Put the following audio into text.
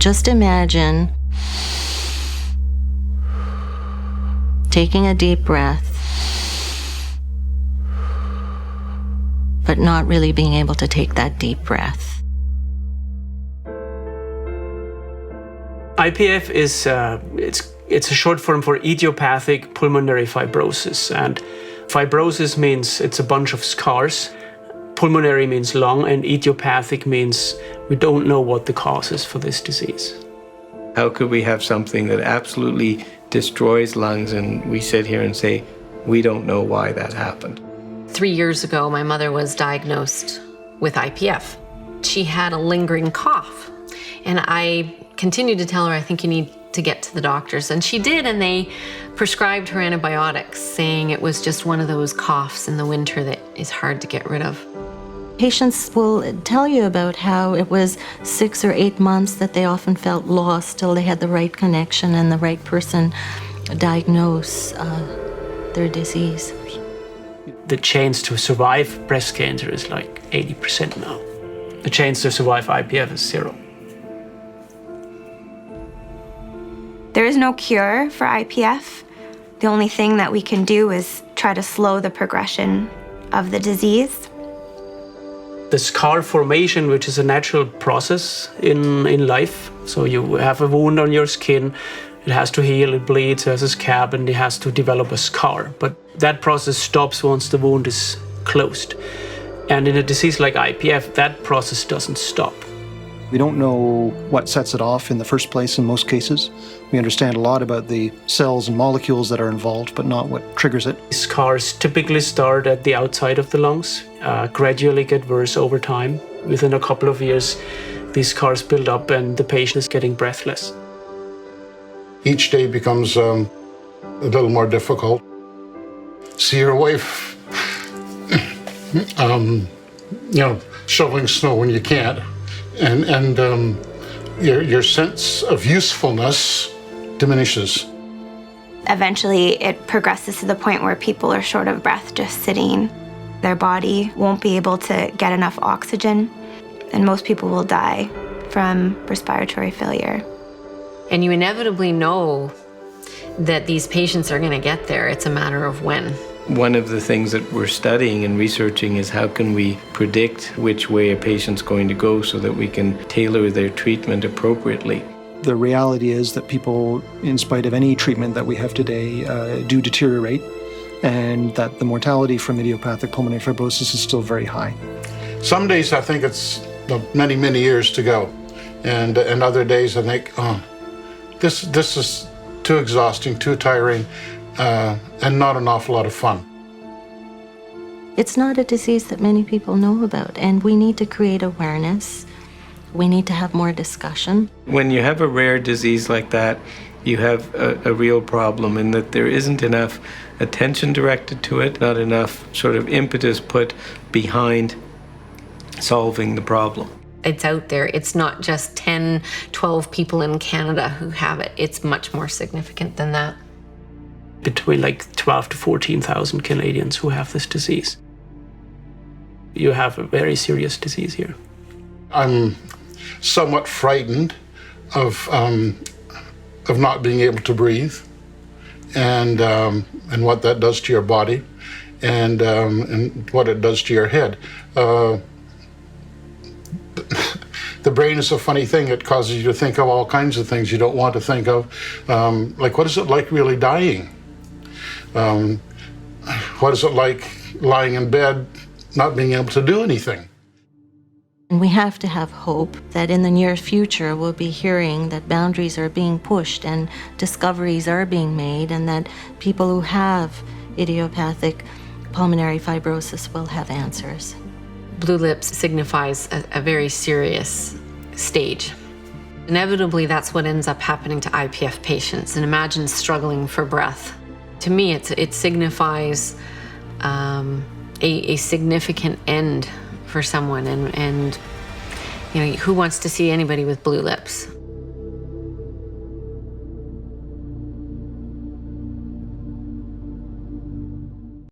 Just imagine taking a deep breath, but not really being able to take that deep breath. IPF is it's a short form for idiopathic pulmonary fibrosis, and fibrosis means it's a bunch of scars. Pulmonary means lung, and idiopathic means we don't know what the cause is for this disease. How could we have something that absolutely destroys lungs and we sit here and say, we don't know why that happened? 3 years ago, my mother was diagnosed with IPF. She had a lingering cough, and I continued to tell her, I think you need to get to the doctors. And she did, and they prescribed her antibiotics, saying it was just one of those coughs in the winter that is hard to get rid of. Patients will tell you about how it was 6 or 8 months that they often felt lost till they had the right connection and the right person diagnose their disease. The chance to survive breast cancer is like 80% now. The chance to survive IPF is 0. There is no cure for IPF. The only thing that we can do is try to slow the progression of the disease. The scar formation, which is a natural process in life. So you have a wound on your skin, it has to heal, it bleeds, it has a scab, and it has to develop a scar. But that process stops once the wound is closed. And in a disease like IPF, that process doesn't stop. We don't know what sets it off in the first place in most cases. We understand a lot about the cells and molecules that are involved, but not what triggers it. Scars typically start at the outside of the lungs, gradually get worse over time. Within a couple of years, these scars build up and the patient is getting breathless. Each day becomes a little more difficult. See your wife, shoveling snow when you can't. And your sense of usefulness diminishes. Eventually, it progresses to the point where people are short of breath just sitting. Their body won't be able to get enough oxygen, and most people will die from respiratory failure. And you inevitably know that these patients are going to get there. It's a matter of when. One of the things that we're studying and researching is how can we predict which way a patient's going to go so that we can tailor their treatment appropriately. The reality is that people, in spite of any treatment that we have today, do deteriorate, and that the mortality from idiopathic pulmonary fibrosis is still very high. Some days I think it's many, many years to go. And other days I think, this is too exhausting, too tiring, and not an awful lot of fun. It's not a disease that many people know about, and we need to create awareness. We need to have more discussion. When you have a rare disease like that, you have a real problem in that there isn't enough attention directed to it, not enough sort of impetus put behind solving the problem. It's out there. It's not just 10, 12 people in Canada who have it. It's much more significant than that. Between like 12 to 14,000 Canadians who have this disease. You have a very serious disease here. I'm somewhat frightened of not being able to breathe, and what that does to your body, and what it does to your head. The brain is a funny thing. It causes you to think of all kinds of things you don't want to think of. Like, what is it like really dying? What is it like lying in bed, not being able to do anything? And we have to have hope that in the near future we'll be hearing that boundaries are being pushed and discoveries are being made, and that people who have idiopathic pulmonary fibrosis will have answers. Blue lips signifies a very serious stage. Inevitably, that's what ends up happening to IPF patients. And imagine struggling for breath. To me, it signifies a significant end for someone, and who wants to see anybody with blue lips?